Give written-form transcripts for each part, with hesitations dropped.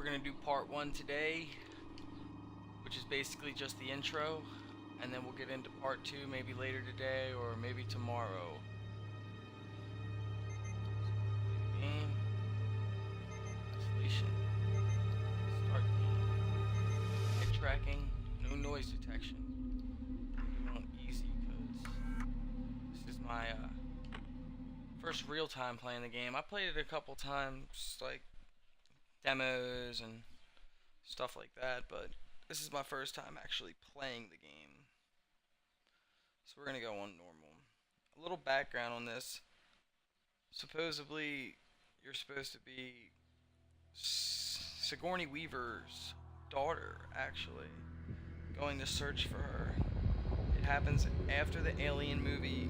gonna do part 1 today, which is basically just the intro, and then we'll get into part 2 maybe later today or maybe tomorrow. Game. Isolation. Start game. Head tracking. No noise detection. I'm on easy because this is my first real time playing the game. I played it a couple times, like demos and stuff like that, but this is my first time actually playing the game. So we're gonna go on normal. A little background on this. Supposedly, you're supposed to be Sigourney Weaver's daughter, actually, going to search for her. It happens after the Alien movie,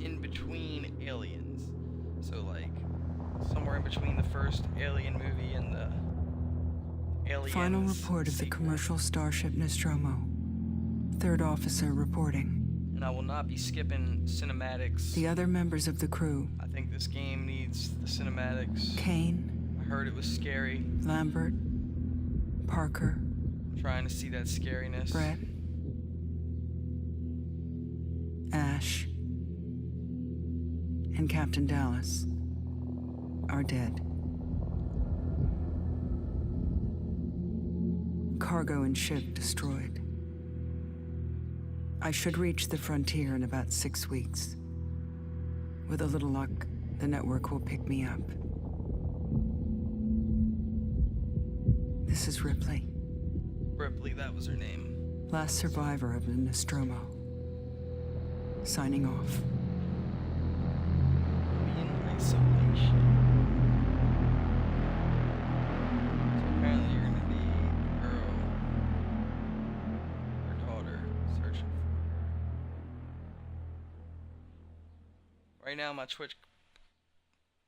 in between Aliens. So, like, somewhere in between the first Alien movie and the Aliens Final report of the sequel. commercial starship Nostromo. Third officer reporting. And I will not be skipping cinematics. The other members of the crew. I think this game needs the cinematics. Kane, I heard it was scary. Lambert, Parker, I'm trying to see that scariness. Brett, Ash, and Captain Dallas are dead. Cargo and ship destroyed. I should reach the frontier in about 6 weeks. With a little luck, the network will pick me up. This is Ripley, Ripley, that was her name. last survivor of the Nostromo. Signing off. In isolation. So apparently you're gonna be her daughter, searching for her. Right now my Twitch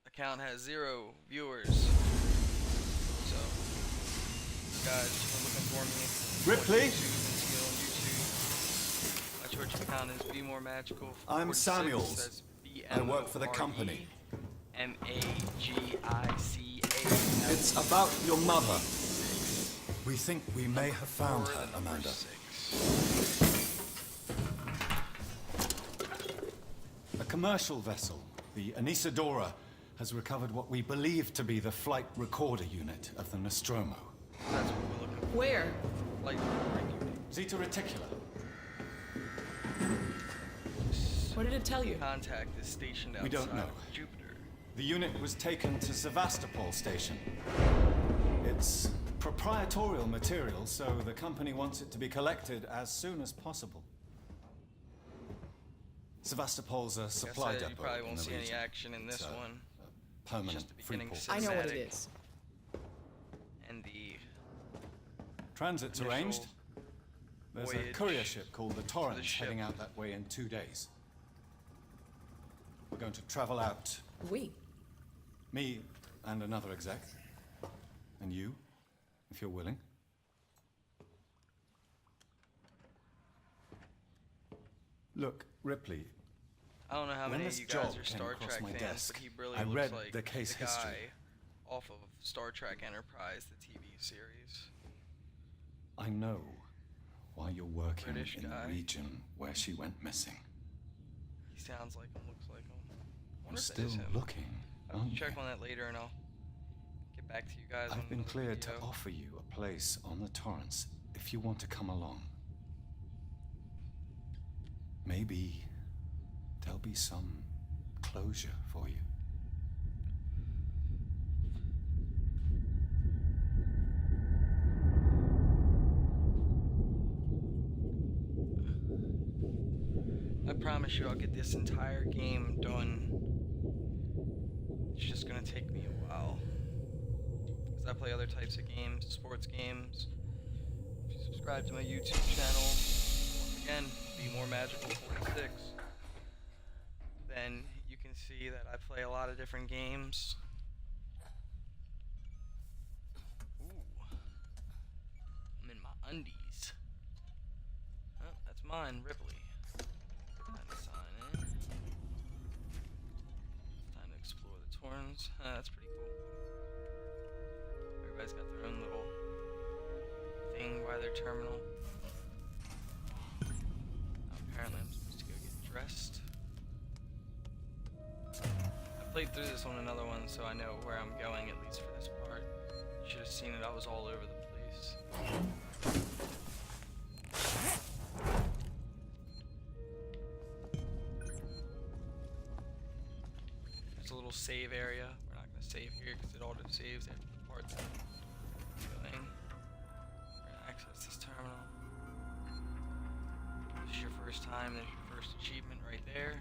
account has 0 viewers. So guys are looking for me. Ripley? On YouTube. My Twitch account is Be More Magical. I'm 46. Samuels. That's I work for the company. MAGICA. It's about your mother. We think we may have found her, Amanda. A commercial vessel, the Anisadora, has recovered what we believe to be the flight recorder unit of the Nostromo. That's what we're looking for. Where? Like recording unit. Zeta Reticula. What did it tell you? Contact is stationed outside We don't know. of Jupiter. The unit was taken to Sevastopol Station. It's proprietorial material, so the company wants it to be collected as soon as possible. Sevastopol's a supply Like I said, depot you probably in won't the see any region. action in this It's a one. permanent Just the beginning free port. I know what it Cinematic. is. And the Transit's initial arranged. There's a voyage courier ship called the Torrens ship. heading out that way in 2 days. We're going to travel out, We. me and another exec, and you, if you're willing. Look, Ripley, I don't know how When many of this you guys job are came Star across Trek my fans, desk, but he really I looks read like the case guy history. off of Star Trek Enterprise, the TV series. I know why you're working British in guy. the region where she went missing. He sounds like him, looks like him. I You're wonder if that still is him. looking, I'll aren't you? check on that later and I'll get back to you guys. on I've been another cleared to video. offer you a place on the Torrens if you want to come along. Maybe there'll be some closure for you. I promise you I'll get this entire game done. It's just gonna take me a while. Because I play other types of games, sports games. If you subscribe to my YouTube channel, once again, Be More Magical 46, then you can see that I play a lot of different games. Ooh. I'm in my undies. Oh, that's mine, Ripley. Time to sign in. Time to explore the Torrens. That's pretty cool. Everybody's got their own little thing by their terminal. Apparently I'm supposed to go get dressed. I played through this on another one, so I know where I'm going, at least for this part. You should have seen it, I was all over the place. There's a little save area. We're not going to save here because it auto saves after the part that I'm going. We're going to access this terminal. This is your first time, there's your first achievement right there.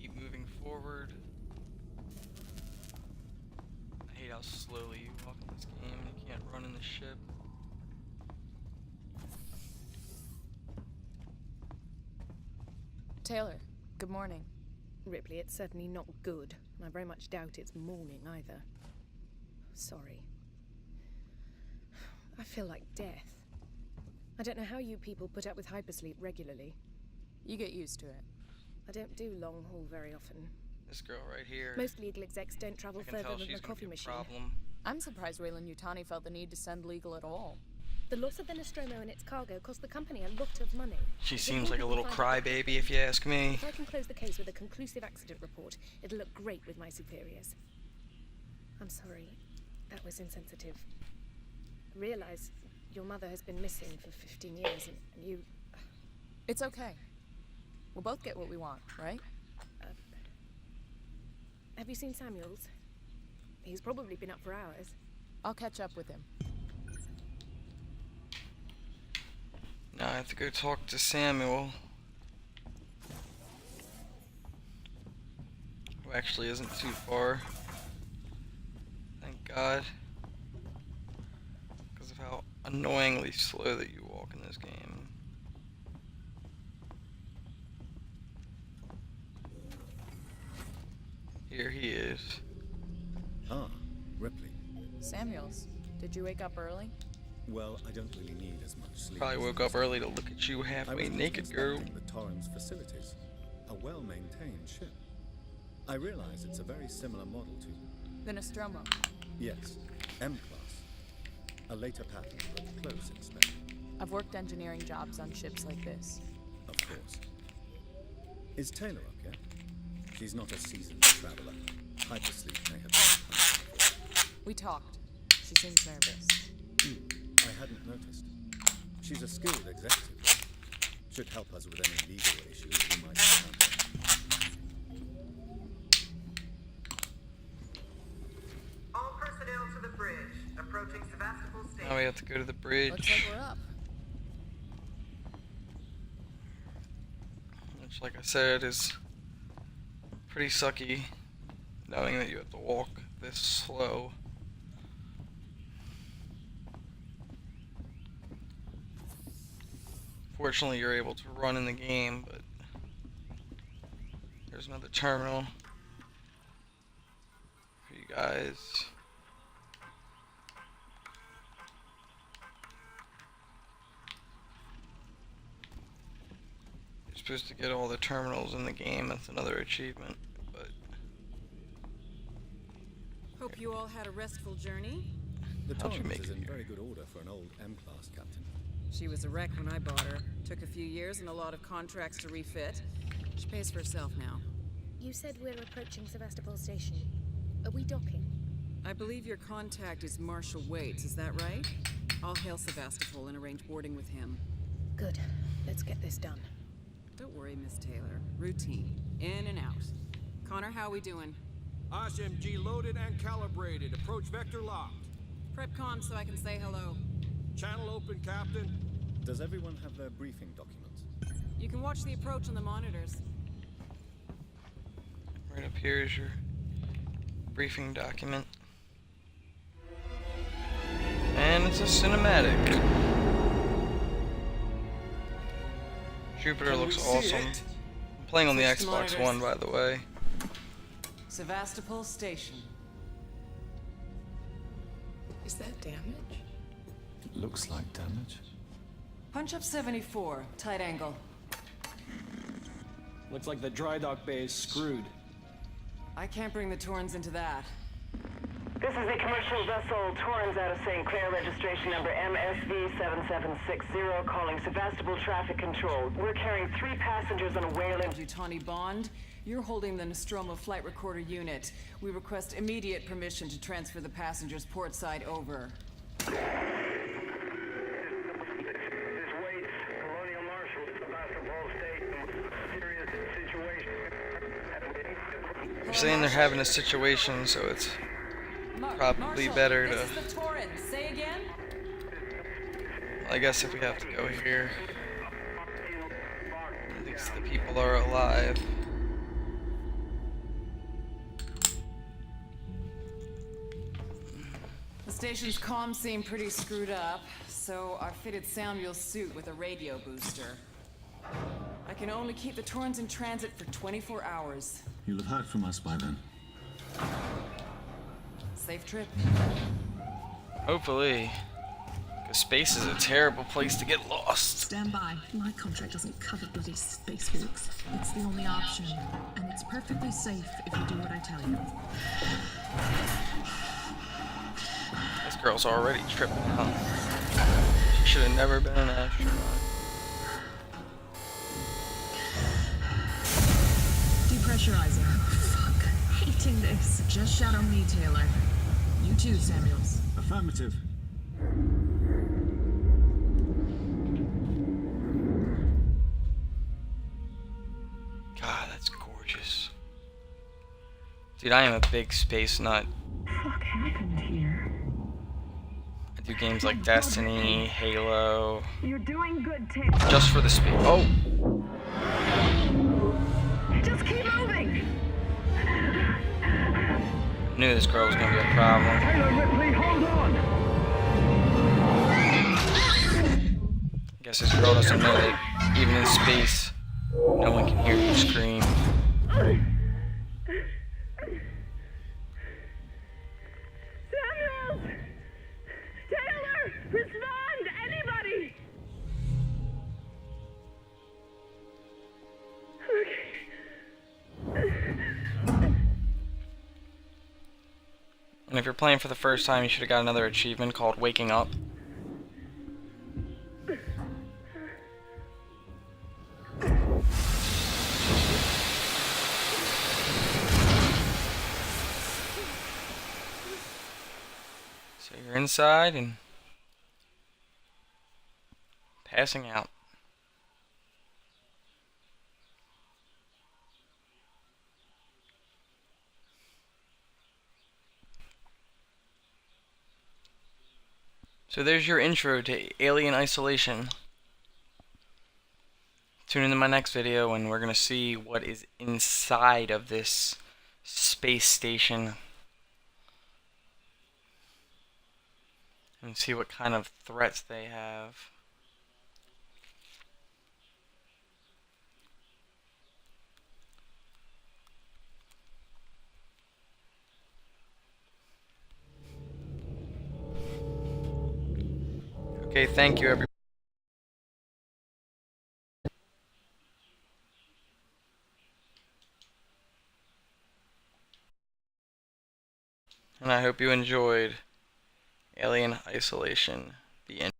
Keep moving forward. I hate how slowly you walk in this game and you can't run in the ship. Taylor, good morning. Ripley, it's certainly not good, and I very much doubt it's morning either. Sorry. I feel like death. I don't know how you people put up with hypersleep regularly. You get used to it. I don't do long haul very often. This girl right here. Most legal execs don't travel I can further tell than she's the gonna coffee be a machine. problem. I'm surprised Wayland Yutani felt the need to send legal at all. The loss of the Nostromo and its cargo cost the company a lot of money. She The seems more like a people little find out- crybaby, if you ask me. If I can close the case with a conclusive accident report, it'll look great with my superiors. I'm sorry. That was insensitive. I realize your mother has been missing for 15 years, and you... It's okay. We'll both get what we want, right? Have you seen Samuels? He's probably been up for hours. I'll catch up with him. Now I have to go talk to Samuel. Who actually isn't too far. Thank God. Because of how annoyingly slow that you walk in this game. Here he is. Ah, Ripley. Samuels, did you wake up early? Well, I don't really need as much sleep. Probably woke up early to look at you I was halfway just naked, girl. inspecting the Torrens facilities. A well-maintained ship. I realize it's a very similar model to... The Nostromo. Yes, M-Class. A later pattern, but close inspection. I've worked engineering jobs on ships like this. Of course. Is Taylor okay? She's not a seasoned traveler. Hypersleep may have been punishment. We talked. She seems nervous. I hadn't noticed. She's a skilled executive. Should help us with any legal issues we might encounter. All personnel to the bridge. Approaching Sevastopol Station. Now we have to go to the bridge. Looks like we're up. Which, like I said, is pretty sucky, knowing that you have to walk this slow. Fortunately, you're able to run in the game, but there's another terminal for you guys. You're supposed to get all the terminals in the game. That's another achievement, but Hope you all had a restful journey. The How'd you Torrens make is it in here? very good order for an old M-Class captain. She was a wreck when I bought her. Took a few years and a lot of contracts to refit. She pays for herself now. You said we're approaching Sevastopol Station. Are we docking? I believe your contact is Marshal Waits, is that right? I'll hail Sevastopol and arrange boarding with him. Good. Let's get this done. Don't worry, Miss Taylor. Routine. In and out. Connor, how we doing? SMG loaded and calibrated. Approach vector locked. Prep con so I can say hello. Channel open, Captain. Does everyone have their briefing documents? You can watch the approach on the monitors. right up here is your briefing document. And it's a cinematic. Jupiter looks awesome. I'm playing on the Switch to Xbox monitors. One, by the way. Sevastopol Station. Is that damage? It looks like damage. Punch up 74, tight angle. Looks like the dry dock bay is screwed. I can't bring the Torrens into that. This is a commercial vessel, Torrens out of St. Clair, registration number MSV7760, calling Sevastopol Traffic Control. We're carrying 3 passengers on a whale in... Tawny Bond, you're holding the Nostromo flight recorder unit. We request immediate permission to transfer the passengers port side over. They're saying they're having a situation, so it's probably better to... This is the Torrens. Say again? I guess if we have to go here, at least the people are alive. The station's comms seem pretty screwed up, so I fitted Samuel's suit with a radio booster. I can only keep the Torrens in transit for 24 hours. You'll have heard from us by then. Safe trip. Hopefully. Because space is a terrible place to get lost. Stand by. My contract doesn't cover bloody spacewalks. It's the only option. And it's perfectly safe if you do what I tell you. This girl's already tripping out. She should have never been an astronaut. Depressurizing. Fuck. Hating this. Just shadow me, Taylor. You too, Samuels. Affirmative. God, that's gorgeous. Dude, I am a big space nut. What happened here? I do games like Destiny, Halo. You're doing good, Taylor. Just for the space. Oh! Just keep moving. I knew this girl was gonna be a problem. Taylor Ripley, hold on. I guess this girl doesn't know that even in space, no one can hear you scream. Samuels! Taylor! Respond! Anybody! And if you're playing for the first time, you should have got another achievement called Waking Up. So you're inside and passing out. So there's your intro to Alien Isolation. Tune into my next video and we're going to see what is inside of this space station. And see what kind of threats they have. Okay, thank you everybody. And I hope you enjoyed Alien Isolation, the end.